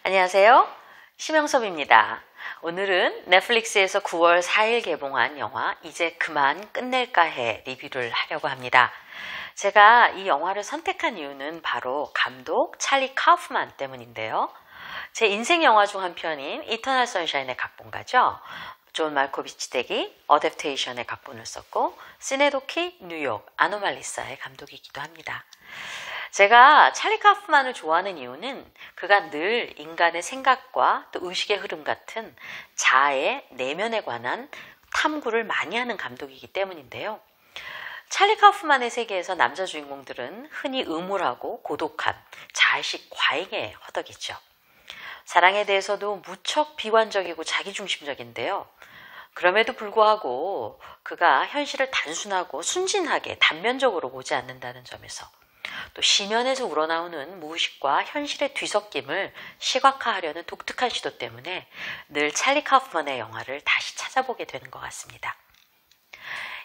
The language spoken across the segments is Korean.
안녕하세요. 심영섭입니다. 오늘은 넷플릭스에서 9월 4일 개봉한 영화 이제 그만 끝낼까 해 리뷰를 하려고 합니다. 제가 이 영화를 선택한 이유는 바로 감독 찰리 카우프만 때문인데요. 제 인생 영화 중 한 편인 이터널 선샤인의 각본가죠. 존 말코비치 댁이 어댑테이션의 각본을 썼고 시네도키 뉴욕 아노말리사의 감독이기도 합니다. 제가 찰리 카우프만을 좋아하는 이유는 그가 늘 인간의 생각과 또 의식의 흐름 같은 자아의 내면에 관한 탐구를 많이 하는 감독이기 때문인데요. 찰리 카우프만의 세계에서 남자 주인공들은 흔히 음울하고 고독한 자의식 과잉에 허덕이죠. 사랑에 대해서도 무척 비관적이고 자기중심적인데요. 그럼에도 불구하고 그가 현실을 단순하고 순진하게 단면적으로 보지 않는다는 점에서 또 시면에서 우러나오는 무의식과 현실의 뒤섞임을 시각화하려는 독특한 시도 때문에 늘 찰리 카우프만의 영화를 다시 찾아보게 되는 것 같습니다.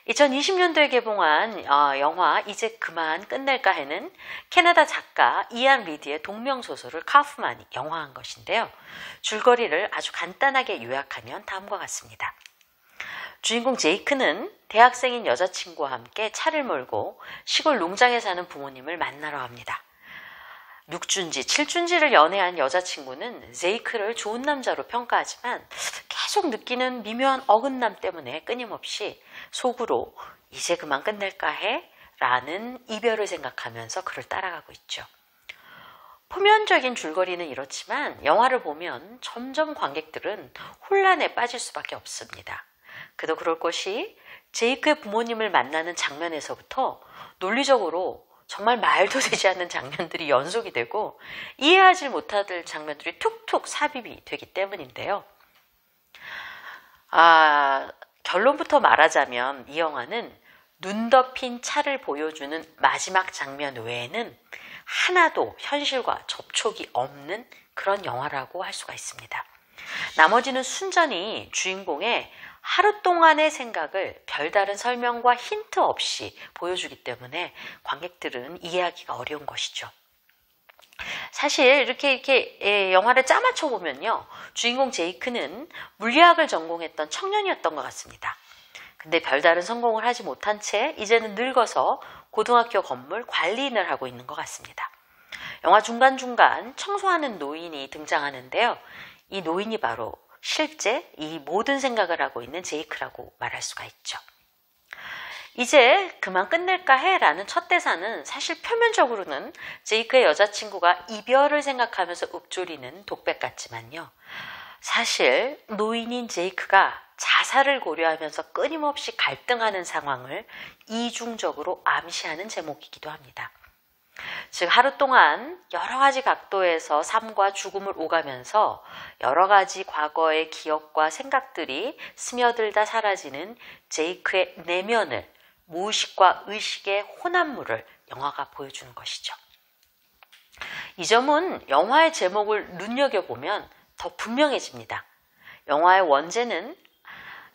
2020년도에 개봉한 영화 이제 그만 끝낼까 해는 캐나다 작가 이안 리드의 동명소설을 카우프만이 영화한 것인데요. 줄거리를 아주 간단하게 요약하면 다음과 같습니다. 주인공 제이크는 대학생인 여자친구와 함께 차를 몰고 시골 농장에 사는 부모님을 만나러 갑니다. 6주인지 7주인지를 연애한 여자친구는 제이크를 좋은 남자로 평가하지만 계속 느끼는 미묘한 어긋남 때문에 끊임없이 속으로 이제 그만 끝낼까 해? 라는 이별을 생각하면서 그를 따라가고 있죠. 표면적인 줄거리는 이렇지만 영화를 보면 점점 관객들은 혼란에 빠질 수밖에 없습니다. 그도 그럴 것이 제이크의 부모님을 만나는 장면에서부터 논리적으로 정말 말도 되지 않는 장면들이 연속이 되고 이해하지 못할 장면들이 툭툭 삽입이 되기 때문인데요. 결론부터 말하자면 이 영화는 눈 덮인 차를 보여주는 마지막 장면 외에는 하나도 현실과 접촉이 없는 그런 영화라고 할 수가 있습니다. 나머지는 순전히 주인공의 하루 동안의 생각을 별다른 설명과 힌트 없이 보여주기 때문에 관객들은 이해하기가 어려운 것이죠. 사실 이렇게 영화를 짜맞춰 보면요. 주인공 제이크는 물리학을 전공했던 청년이었던 것 같습니다. 근데 별다른 성공을 하지 못한 채 이제는 늙어서 고등학교 건물 관리인을 하고 있는 것 같습니다. 영화 중간중간 청소하는 노인이 등장하는데요. 이 노인이 바로 실제 이 모든 생각을 하고 있는 제이크라고 말할 수가 있죠. 이제 그만 끝낼까 해 라는 첫 대사는 사실 표면적으로는 제이크의 여자친구가 이별을 생각하면서 읊조리는 독백 같지만요. 사실 노인인 제이크가 자살을 고려하면서 끊임없이 갈등하는 상황을 이중적으로 암시하는 제목이기도 합니다. 즉 하루 동안 여러 가지 각도에서 삶과 죽음을 오가면서 여러 가지 과거의 기억과 생각들이 스며들다 사라지는 제이크의 내면을 무의식과 의식의 혼합물을 영화가 보여주는 것이죠. 이 점은 영화의 제목을 눈여겨보면 더 분명해집니다. 영화의 원제는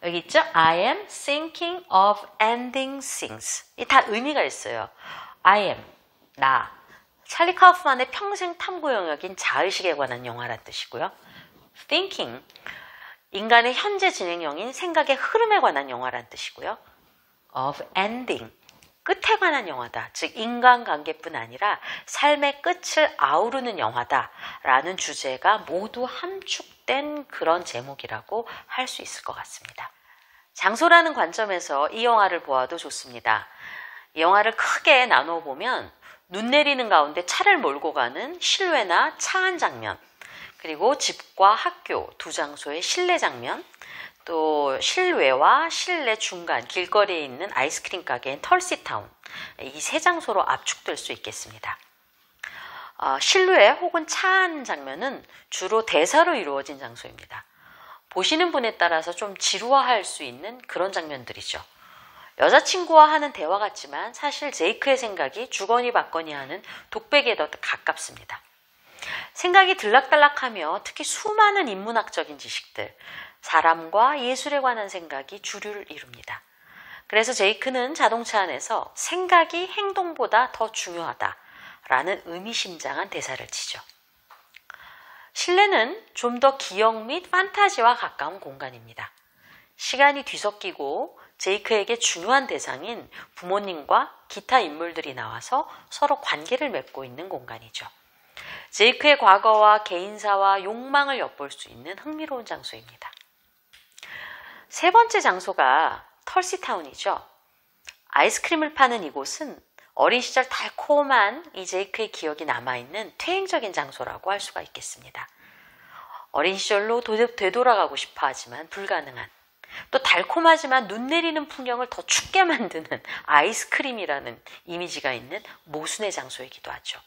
여기 있죠? I am thinking of ending things. 이 다 의미가 있어요. I am 나, 찰리 카우프만의 평생 탐구 영역인 자의식에 관한 영화란 뜻이고요. Thinking, 인간의 현재 진행형인 생각의 흐름에 관한 영화란 뜻이고요. Of ending, 끝에 관한 영화다. 즉 인간관계뿐 아니라 삶의 끝을 아우르는 영화다라는 주제가 모두 함축된 그런 제목이라고 할 수 있을 것 같습니다. 장소라는 관점에서 이 영화를 보아도 좋습니다. 이 영화를 크게 나누어 보면 눈 내리는 가운데 차를 몰고 가는 실외나 차 안 장면, 그리고 집과 학교 두 장소의 실내 장면, 또 실외와 실내 중간 길거리에 있는 아이스크림 가게인 털시타운, 이 세 장소로 압축될 수 있겠습니다. 실외 혹은 차 안 장면은 주로 대사로 이루어진 장소입니다. 보시는 분에 따라서 좀 지루화할 수 있는 그런 장면들이죠. 여자친구와 하는 대화 같지만 사실 제이크의 생각이 주거니 받거니 하는 독백에 더 가깝습니다. 생각이 들락달락하며 특히 수많은 인문학적인 지식들, 사람과 예술에 관한 생각이 주류를 이룹니다. 그래서 제이크는 자동차 안에서 생각이 행동보다 더 중요하다라는 의미심장한 대사를 치죠. 실내는 좀 더 기억 및 판타지와 가까운 공간입니다. 시간이 뒤섞이고 제이크에게 중요한 대상인 부모님과 기타 인물들이 나와서 서로 관계를 맺고 있는 공간이죠. 제이크의 과거와 개인사와 욕망을 엿볼 수 있는 흥미로운 장소입니다. 세 번째 장소가 털시타운이죠. 아이스크림을 파는 이곳은 어린 시절 달콤한 이 제이크의 기억이 남아있는 퇴행적인 장소라고 할 수가 있겠습니다. 어린 시절로 되돌아가고 싶어 하지만 불가능한, 또 달콤하지만 눈 내리는 풍경을 더 춥게 만드는 아이스크림이라는 이미지가 있는 모순의 장소이기도 하죠.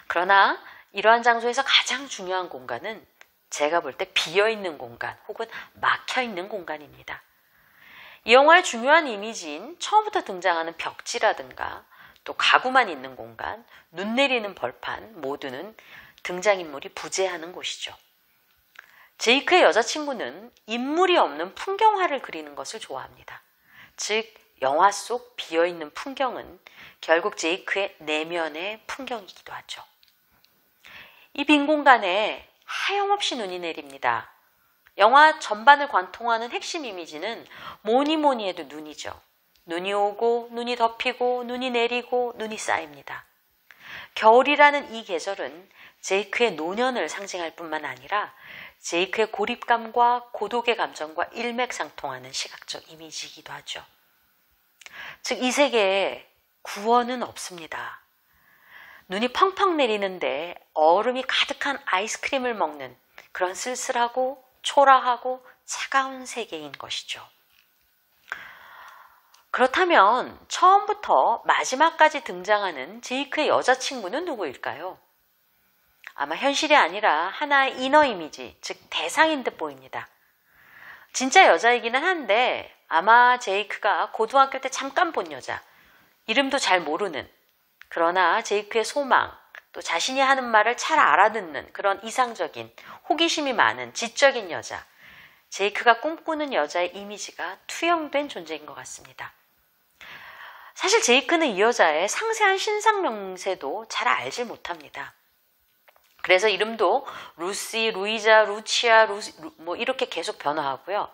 그러나 이러한 장소에서 가장 중요한 공간은 제가 볼 때 비어있는 공간 혹은 막혀있는 공간입니다. 이 영화의 중요한 이미지인 처음부터 등장하는 벽지라든가 또 가구만 있는 공간, 눈 내리는 벌판 모두는 등장인물이 부재하는 곳이죠. 제이크의 여자친구는 인물이 없는 풍경화를 그리는 것을 좋아합니다. 즉 영화 속 비어있는 풍경은 결국 제이크의 내면의 풍경이기도 하죠. 이 빈 공간에 하염없이 눈이 내립니다. 영화 전반을 관통하는 핵심 이미지는 뭐니 해도 눈이죠. 눈이 오고 눈이 덮이고 눈이 내리고 눈이 쌓입니다. 겨울이라는 이 계절은 제이크의 노년을 상징할 뿐만 아니라 제이크의 고립감과 고독의 감정과 일맥상통하는 시각적 이미지이기도 하죠. 즉 이 세계에 구원은 없습니다. 눈이 펑펑 내리는데 얼음이 가득한 아이스크림을 먹는 그런 쓸쓸하고 초라하고 차가운 세계인 것이죠. 그렇다면 처음부터 마지막까지 등장하는 제이크의 여자친구는 누구일까요? 아마 현실이 아니라 하나의 이너 이미지, 즉 대상인 듯 보입니다. 진짜 여자이기는 한데 아마 제이크가 고등학교 때 잠깐 본 여자, 이름도 잘 모르는, 그러나 제이크의 소망, 또 자신이 하는 말을 잘 알아듣는 그런 이상적인, 호기심이 많은 지적인 여자, 제이크가 꿈꾸는 여자의 이미지가 투영된 존재인 것 같습니다. 사실 제이크는 이 여자의 상세한 신상 명세도 잘 알지 못합니다. 그래서 이름도 루시, 루이자, 루치아, 뭐 이렇게 계속 변화하고요.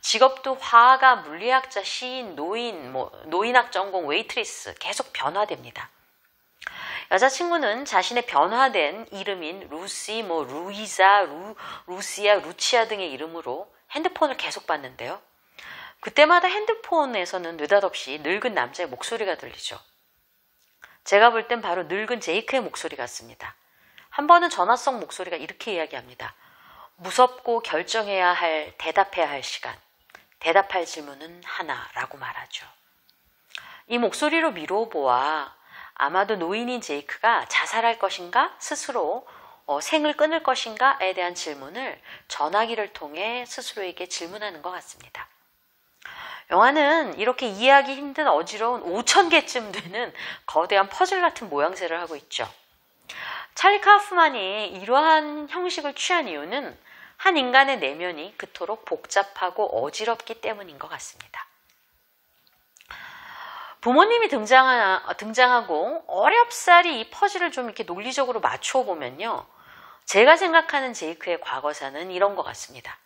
직업도 화가, 물리학자, 시인, 노인, 노인학 전공, 웨이트리스 계속 변화됩니다. 여자친구는 자신의 변화된 이름인 루시, 루이자, 루시아, 루치아 등의 이름으로 핸드폰을 계속 받는데요. 그때마다 핸드폰에서는 느닷없이 늙은 남자의 목소리가 들리죠. 제가 볼 땐 바로 늙은 제이크의 목소리 같습니다. 한 번은 전화성 목소리가 이렇게 이야기합니다. 무섭고 결정해야 할, 대답해야 할 시간. 대답할 질문은 하나라고 말하죠. 이 목소리로 미루어 보아 아마도 노인인 제이크가 자살할 것인가 스스로 생을 끊을 것인가에 대한 질문을 전화기를 통해 스스로에게 질문하는 것 같습니다. 영화는 이렇게 이해하기 힘든 어지러운 5,000개쯤 되는 거대한 퍼즐 같은 모양새를 하고 있죠. 찰리 카우프만이 이러한 형식을 취한 이유는 한 인간의 내면이 그토록 복잡하고 어지럽기 때문인 것 같습니다. 부모님이 등장하고 어렵사리 이 퍼즐을 좀 이렇게 논리적으로 맞추어 보면요. 제가 생각하는 제이크의 과거사는 이런 것 같습니다.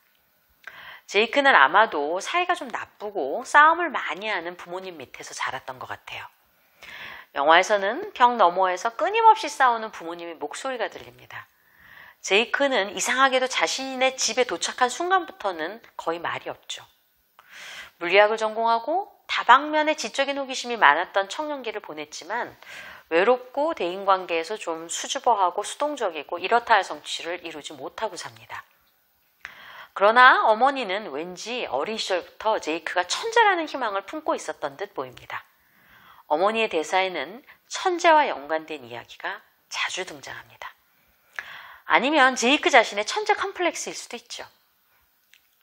제이크는 아마도 사이가 좀 나쁘고 싸움을 많이 하는 부모님 밑에서 자랐던 것 같아요. 영화에서는 벽 너머에서 끊임없이 싸우는 부모님의 목소리가 들립니다. 제이크는 이상하게도 자신의 집에 도착한 순간부터는 거의 말이 없죠. 물리학을 전공하고 다방면에 지적인 호기심이 많았던 청년기를 보냈지만 외롭고 대인관계에서 좀 수줍어하고 수동적이고 이렇다 할 성취를 이루지 못하고 삽니다. 그러나 어머니는 왠지 어린 시절부터 제이크가 천재라는 희망을 품고 있었던 듯 보입니다. 어머니의 대사에는 천재와 연관된 이야기가 자주 등장합니다. 아니면 제이크 자신의 천재 컴플렉스일 수도 있죠.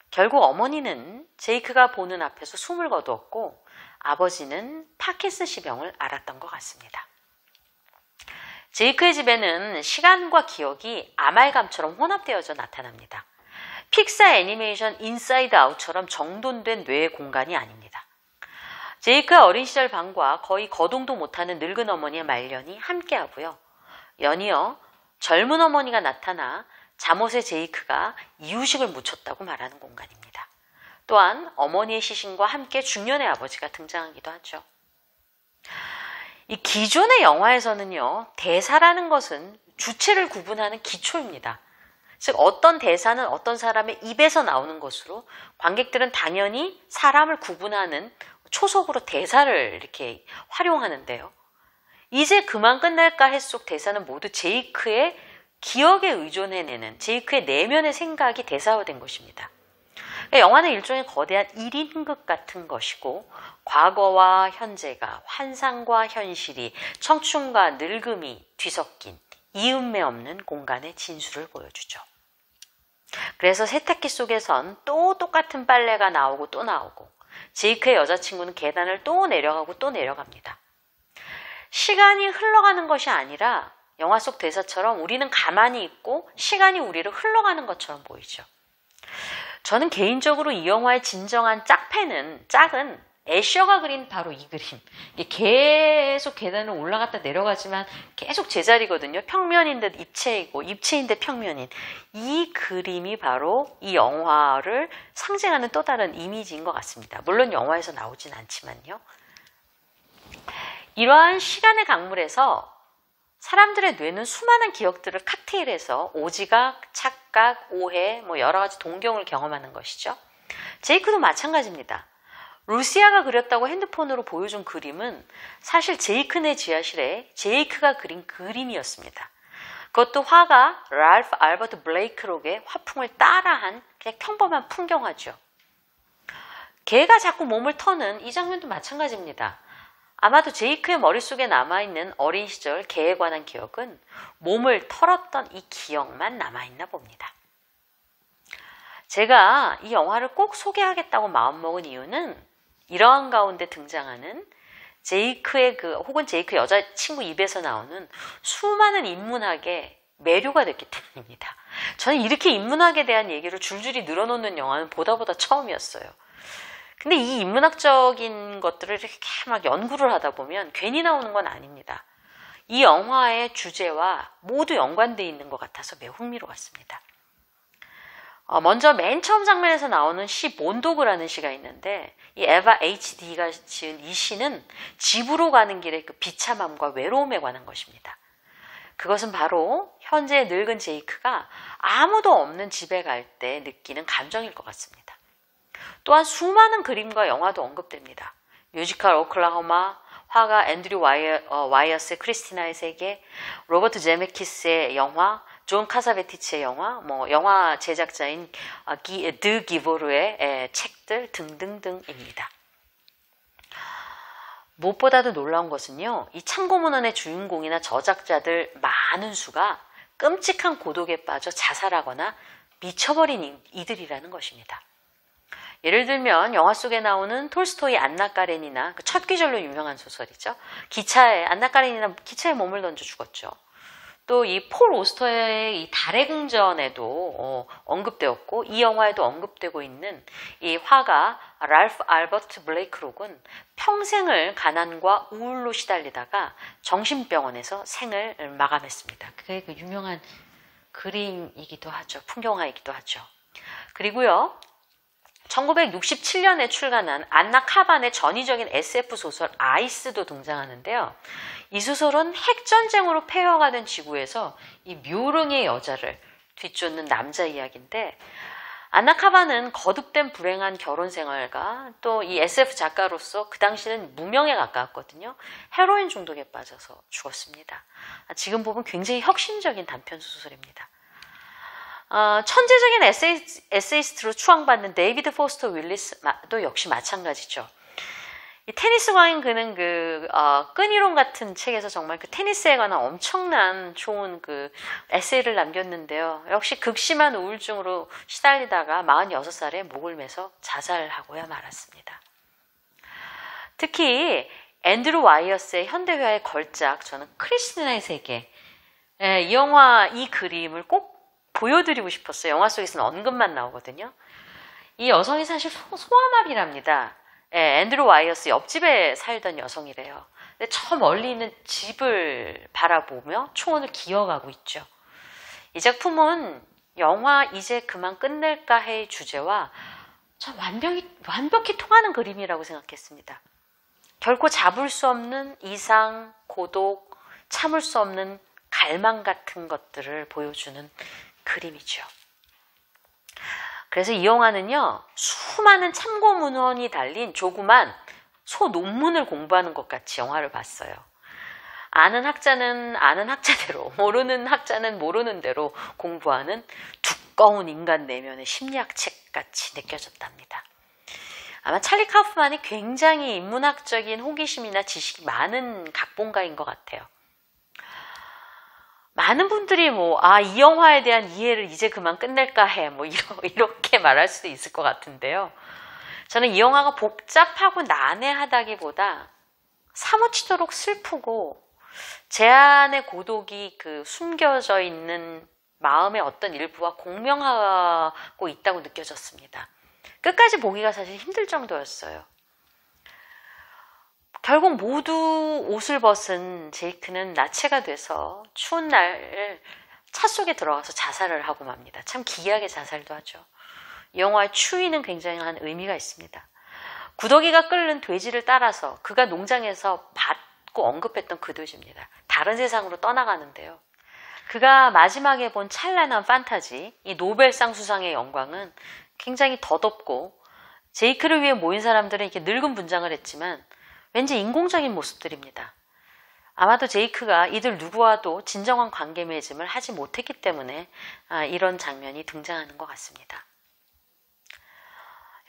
결국 어머니는 제이크가 보는 앞에서 숨을 거두었고 아버지는 파킨슨병을 앓았던 것 같습니다. 제이크의 집에는 시간과 기억이 아말감처럼 혼합되어져 나타납니다. 픽사 애니메이션 인사이드 아웃처럼 정돈된 뇌의 공간이 아닙니다. 제이크의 어린 시절 방과 거의 거동도 못하는 늙은 어머니의 말년이 함께하고요. 연이어 젊은 어머니가 나타나 잠옷에 제이크가 이유식을 묻혔다고 말하는 공간입니다. 또한 어머니의 시신과 함께 중년의 아버지가 등장하기도 하죠. 이 기존의 영화에서는요, 대사라는 것은 주체를 구분하는 기초입니다. 즉 어떤 대사는 어떤 사람의 입에서 나오는 것으로 관객들은 당연히 사람을 구분하는 초석으로 대사를 이렇게 활용하는데요. 이제 그만 끝날까 했속 대사는 모두 제이크의 기억에 의존해내는 제이크의 내면의 생각이 대사화된 것입니다. 영화는 일종의 거대한 1인극 같은 것이고 과거와 현재가 환상과 현실이 청춘과 늙음이 뒤섞인 이음매 없는 공간의 진수를 보여주죠. 그래서 세탁기 속에선 또 똑같은 빨래가 나오고 또 나오고 제이크의 여자친구는 계단을 또 내려가고 또 내려갑니다. 시간이 흘러가는 것이 아니라 영화 속 대사처럼 우리는 가만히 있고 시간이 우리를 흘러가는 것처럼 보이죠. 저는 개인적으로 이 영화의 진정한 짝은 애셔가 그린 바로 이 그림. 계속 계단을 올라갔다 내려가지만 계속 제자리거든요. 평면인 듯 입체이고 입체인 듯 평면인. 이 그림이 바로 이 영화를 상징하는 또 다른 이미지인 것 같습니다. 물론 영화에서 나오진 않지만요. 이러한 시간의 강물에서 사람들의 뇌는 수많은 기억들을 칵테일해서 오지각, 착각, 오해, 여러 가지 동경을 경험하는 것이죠. 제이크도 마찬가지입니다. 루시아가 그렸다고 핸드폰으로 보여준 그림은 사실 제이크네 지하실에 제이크가 그린 그림이었습니다. 그것도 화가 랄프 알버트 블레이크록의 화풍을 따라한 그냥 평범한 풍경화죠. 개가 자꾸 몸을 터는 이 장면도 마찬가지입니다. 아마도 제이크의 머릿속에 남아있는 어린 시절 개에 관한 기억은 몸을 털었던 이 기억만 남아있나 봅니다. 제가 이 영화를 꼭 소개하겠다고 마음먹은 이유는 이러한 가운데 등장하는 제이크의 혹은 제이크 여자친구 입에서 나오는 수많은 인문학의 매료가 됐기 때문입니다. 저는 이렇게 인문학에 대한 얘기를 줄줄이 늘어놓는 영화는 보다 처음이었어요. 근데 이 인문학적인 것들을 이렇게 막 연구를 하다 보면 괜히 나오는 건 아닙니다. 이 영화의 주제와 모두 연관되어 있는 것 같아서 매우 흥미로웠습니다. 먼저 맨 처음 장면에서 나오는 시 몬도그라는 시가 있는데 이 에바 HD가 지은 이 시는 집으로 가는 길의 그 비참함과 외로움에 관한 것입니다. 그것은 바로 현재 늙은 제이크가 아무도 없는 집에 갈 때 느끼는 감정일 것 같습니다. 또한 수많은 그림과 영화도 언급됩니다. 뮤지컬 오클라호마, 화가 앤드류 와이어스의 크리스티나의 세계, 로버트 제메키스의 영화, 존 카사베티치의 영화, 영화 제작자인 드 기보르의 책들 등등등입니다. 무엇보다도 놀라운 것은요, 이 참고문헌의 주인공이나 저작자들 많은 수가 끔찍한 고독에 빠져 자살하거나 미쳐버린 이들이라는 것입니다. 예를 들면 영화 속에 나오는 톨스토이 안나 까렌이나 그 첫 귀절로 유명한 소설이죠. 안나 까렌이나 기차에 몸을 던져 죽었죠. 또 이 폴 오스터의 이 달의 궁전에도 언급되었고 이 영화에도 언급되고 있는 이 화가 랄프 알버트 블레이크록은 평생을 가난과 우울로 시달리다가 정신병원에서 생을 마감했습니다. 그게 그 유명한 그림이기도 하죠. 풍경화이기도 하죠. 그리고요. 1967년에 출간한 안나 카반의 전위적인 SF 소설 아이스도 등장하는데요. 이 소설은 핵전쟁으로 폐허가 된 지구에서 이 묘릉의 여자를 뒤쫓는 남자 이야기인데 안나 카반은 거듭된 불행한 결혼 생활과 또 이 SF 작가로서 그 당시는 무명에 가까웠거든요. 헤로인 중독에 빠져서 죽었습니다. 지금 보면 굉장히 혁신적인 단편 소설입니다. 천재적인 에세이스트로 추앙받는 데이비드 포스터 윌리스도 역시 마찬가지죠. 이 테니스 광인 그는 끈이론 같은 책에서 정말 그 테니스에 관한 엄청난 좋은 그 에세이를 남겼는데요. 역시 극심한 우울증으로 시달리다가 46살에 목을 매서 자살하고야 말았습니다. 특히 앤드루 와이어스의 현대회화의 걸작, 저는 크리스티나의 세계, 이 영화 이 그림을 꼭 보여드리고 싶었어요. 영화 속에서는 언급만 나오거든요. 이 여성이 사실 소아마비랍니다. 앤드루 와이어스 옆집에 살던 여성이래요. 근데 저 멀리 있는 집을 바라보며 초원을 기어가고 있죠. 이 작품은 영화 이제 그만 끝낼까 해의 주제와 참 완벽히 통하는 그림이라고 생각했습니다. 결코 잡을 수 없는 이상, 고독, 참을 수 없는 갈망 같은 것들을 보여주는 그림이죠. 그래서 이 영화는요, 수많은 참고 문헌이 달린 조그만 소논문을 공부하는 것 같이 영화를 봤어요. 아는 학자는 아는 학자대로, 모르는 학자는 모르는 대로 공부하는 두꺼운 인간 내면의 심리학 책 같이 느껴졌답니다. 아마 찰리 카우프만이 굉장히 인문학적인 호기심이나 지식이 많은 각본가인 것 같아요. 많은 분들이 이 영화에 대한 이해를 이제 그만 끝낼까 해, 이렇게 말할 수도 있을 것 같은데요. 저는 이 영화가 복잡하고 난해하다기보다 사무치도록 슬프고 제 안의 고독이 숨겨져 있는 마음의 어떤 일부와 공명하고 있다고 느껴졌습니다. 끝까지 보기가 사실 힘들 정도였어요. 결국 모두 옷을 벗은 제이크는 나체가 돼서 추운 날 차 속에 들어가서 자살을 하고 맙니다. 참 기이하게 자살도 하죠. 이 영화의 추위는 굉장한 의미가 있습니다. 구더기가 끓는 돼지를 따라서 그가 농장에서 받고 언급했던 그 돼지입니다. 다른 세상으로 떠나가는데요. 그가 마지막에 본 찬란한 판타지, 이 노벨상 수상의 영광은 굉장히 덧없고 제이크를 위해 모인 사람들은 이렇게 늙은 분장을 했지만 왠지 인공적인 모습들입니다. 아마도 제이크가 이들 누구와도 진정한 관계 맺음을 하지 못했기 때문에 이런 장면이 등장하는 것 같습니다.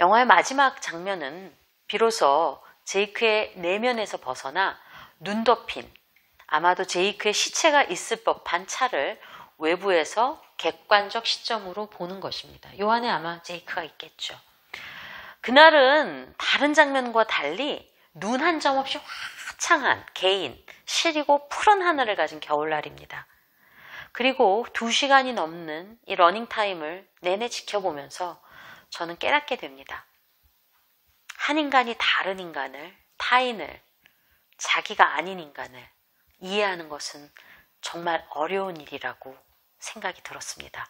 영화의 마지막 장면은 비로소 제이크의 내면에서 벗어나 눈 덮인, 아마도 제이크의 시체가 있을 법한 차를 외부에서 객관적 시점으로 보는 것입니다. 요 안에 아마 제이크가 있겠죠. 그날은 다른 장면과 달리 눈 한 점 없이 화창한 개인, 시리고 푸른 하늘을 가진 겨울날입니다. 그리고 2시간이 넘는 이 러닝타임을 내내 지켜보면서 저는 깨닫게 됩니다. 한 인간이 다른 인간을, 타인을, 자기가 아닌 인간을 이해하는 것은 정말 어려운 일이라고 생각이 들었습니다.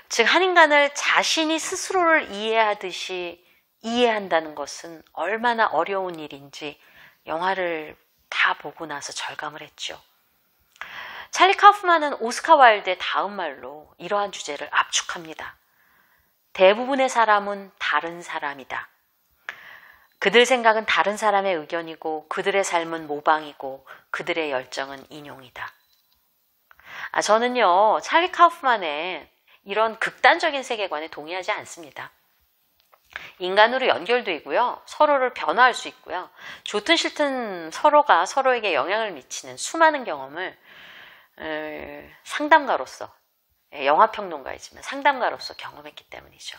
즉, 한 인간을 자신이 스스로를 이해하듯이 이해한다는 것은 얼마나 어려운 일인지 영화를 다 보고 나서 절감을 했죠. 찰리 카우프만은 오스카 와일드의 다음 말로 이러한 주제를 압축합니다. 대부분의 사람은 다른 사람이다. 그들 생각은 다른 사람의 의견이고 그들의 삶은 모방이고 그들의 열정은 인용이다. 저는요, 찰리 카우프만의 이런 극단적인 세계관에 동의하지 않습니다. 인간으로 연결되고요, 서로를 변화할 수 있고요, 좋든 싫든 서로가 서로에게 영향을 미치는 수많은 경험을 상담가로서, 영화평론가이지만 상담가로서 경험했기 때문이죠.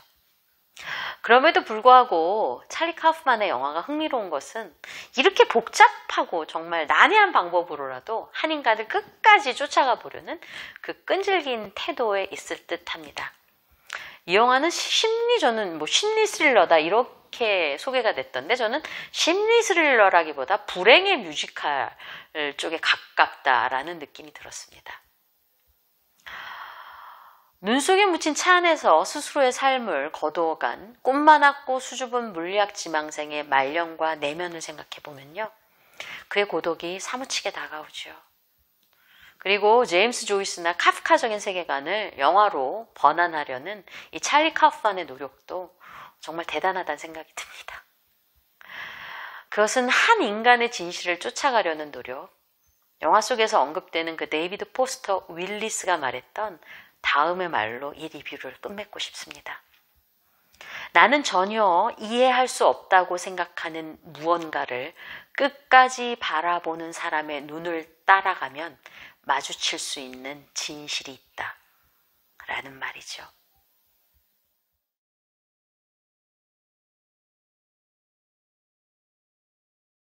그럼에도 불구하고 찰리 카우프만의 영화가 흥미로운 것은 이렇게 복잡하고 정말 난해한 방법으로라도 한 인간을 끝까지 쫓아가 보려는 그 끈질긴 태도에 있을 듯합니다. 이 영화는 저는 심리 스릴러다 이렇게 소개가 됐던데, 저는 심리 스릴러라기보다 불행의 뮤지컬 쪽에 가깝다라는 느낌이 들었습니다. 눈 속에 묻힌 차 안에서 스스로의 삶을 거두어간 꽃만았고 수줍은 물리학 지망생의 말년과 내면을 생각해보면요, 그의 고독이 사무치게 다가오죠. 그리고 제임스 조이스나 카프카적인 세계관을 영화로 번안하려는 이 찰리 카우프만의 노력도 정말 대단하다는 생각이 듭니다. 그것은 한 인간의 진실을 쫓아가려는 노력, 영화 속에서 언급되는 그 데이비드 포스터 윌리스가 말했던 다음의 말로 이 리뷰를 끝맺고 싶습니다. 나는 전혀 이해할 수 없다고 생각하는 무언가를 끝까지 바라보는 사람의 눈을 따라가면 마주칠 수 있는 진실이 있다. 라는 말이죠.